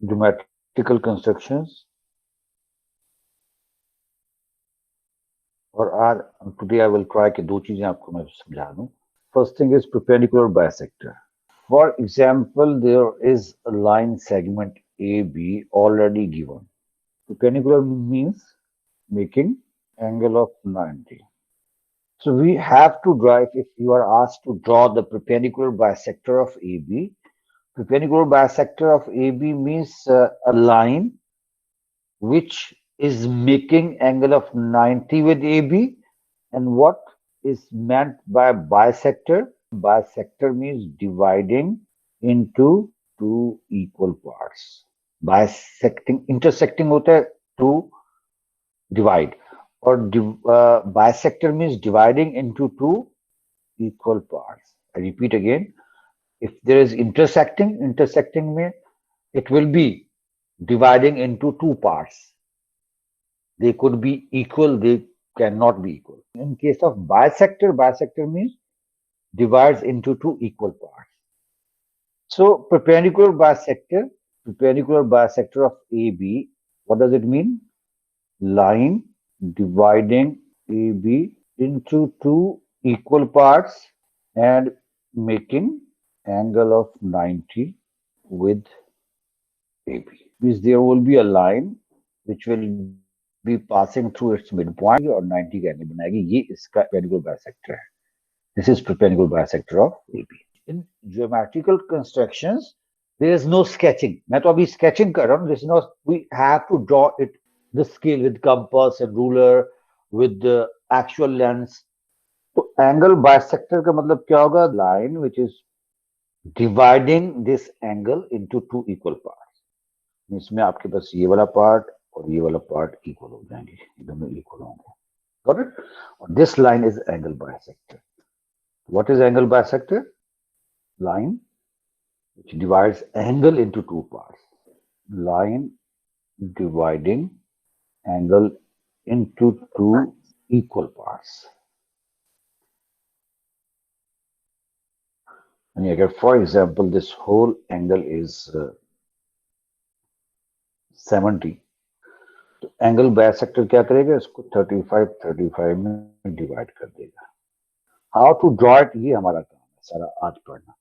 geometrical constructions और आज today I will try कि दो चीजें आपको मैं समझा दूं. First thing is perpendicular bisector. For example, there is a line segment AB already given. Perpendicular means making angle of 90. So we have to draw, if you are asked to draw the perpendicular bisector of AB, perpendicular bisector of AB means a line which is making angle of 90 with AB. And what is meant by bisector? Bisector means dividing into two equal parts. Bisecting, intersecting होता है to divide. Or bisector means dividing into two equal parts. I repeat again. If there is intersecting means it will be dividing into two parts. They could be equal, they cannot be equal. In case of bisector means divides into two equal parts. So perpendicular bisector of AB, what does it mean? Line dividing AB into two equal parts and making angle of 90 with AB. Means there will be a line which will be passing through its midpoint और 90 का angle बनाएगी. ये इसका perpendicular bisector है. This is perpendicular bisector of AB. In geometrical constructions, there is no sketching. मैं तो अभी sketching कर रहा हूँ. There is no. We have to draw it the scale with compass and ruler with the actual lengths. तो angle bisector का मतलब क्या होगा? Line which is dividing this angle into two equal parts. इसमें आपके पास ये वाला पार्ट और ये वाला पार्ट इक्वल हो जाएंगे. ये दोनों इक्वल होंगे. Got it? This line is angle bisector. What is angle bisector? Line which divides angle into two parts. Line dividing angle into two equal parts. And again, for example, this whole angle is 70. तो angle bisector क्या करेगा? इसको 35 में divide कर देगा. How to draw it, ये हमारा काम है सारा आज पढ़ना.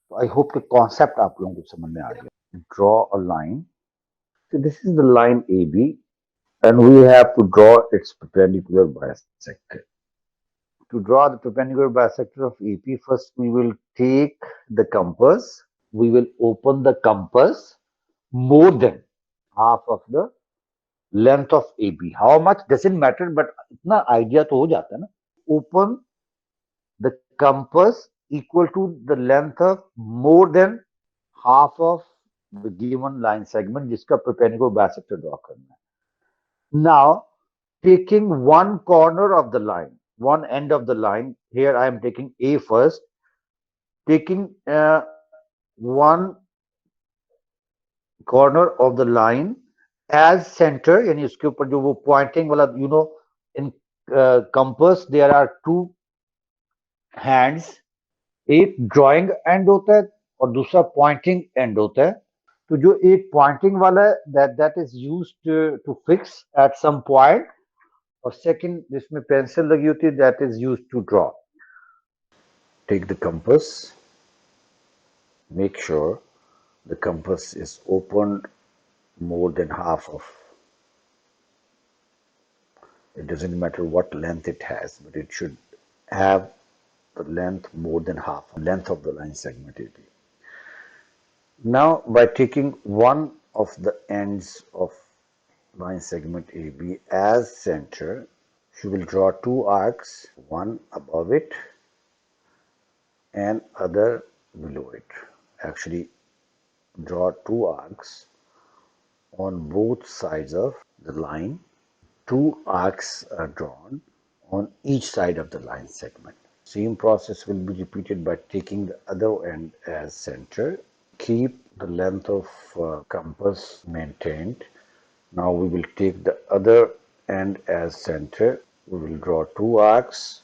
तो आई होप कि कॉन्सेप्ट आप लोगों को समझ में आ गया. Draw a line. So this is the line AB and we have to draw its perpendicular bisector. To draw the perpendicular bisector of AP, first we will take the compass. We will open the compass more than half of the length of AB. How much doesn't matter, but इतना idea तो हो जाता है ना. Open the compass equal to the length of more than half of the given line segment जिसका perpendicular bisector draw करना है. Now, taking one corner of the line, one end of the line, here I am taking A first, taking one corner of the line as center, यानी इसके ऊपर जो वो pointing वाला, you know, in compass there are two hands, एक drawing end होता है और दूसरा pointing end होता है. तो जो एक pointing वाला है that is used to fix at some point, और सेकंड जिसमें पेंसिल लगी होती है that is used to draw. Take the compass, make sure the compass is opened more than half of. It doesn't matter what length it has, but it should have the length more than half, length of the line segment AB. Now, by taking one of the ends of line segment AB as center, you will draw two arcs, one above it and other below it. Actually, draw two arcs on both sides of the line. Two arcs are drawn on each side of the line segment. Same process will be repeated by taking the other end as center. Keep the length of compass maintained. Now we will take the other end as center. We will draw two arcs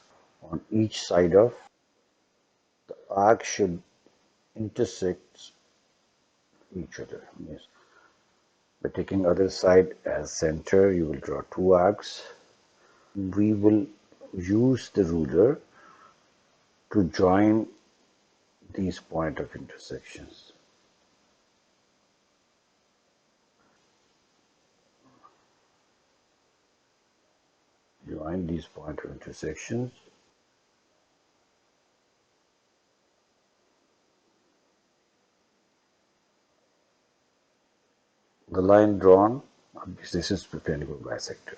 on each side of. The arc should intersect each other. Yes. By taking other side as center, you will draw two arcs. We will use the ruler to join these point of intersections. Join these point of intersections. The line drawn, this is perpendicular bisector.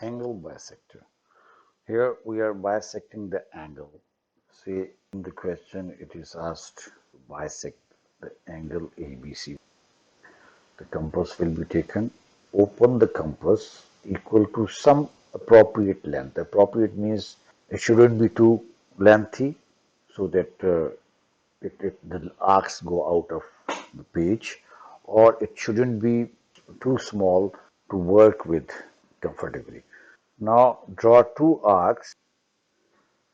Angle bisector. Here we are bisecting the angle. See, in the question it is asked to bisect the angle ABC. The compass will be taken. Open the compass equal to some appropriate length. Appropriate means it shouldn't be too lengthy so that the arcs go out of the page, or it shouldn't be too small to work with comfortably. Now draw two arcs,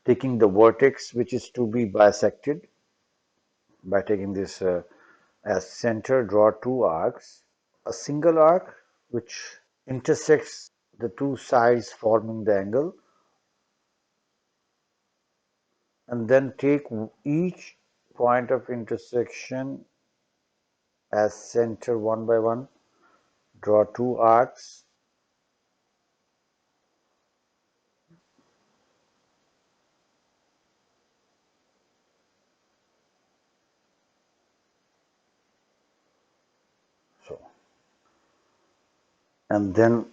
taking the vertex which is to be bisected. By taking this as center, draw two arcs, a single arc which intersects the two sides forming the angle, and then take each point of intersection as center one by one. Draw two arcs, so, and then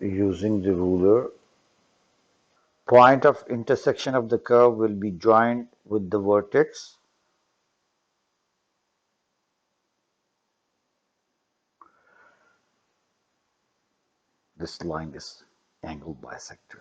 using the ruler, point of intersection of the curve will be joined with the vertex. This line is angle bisector.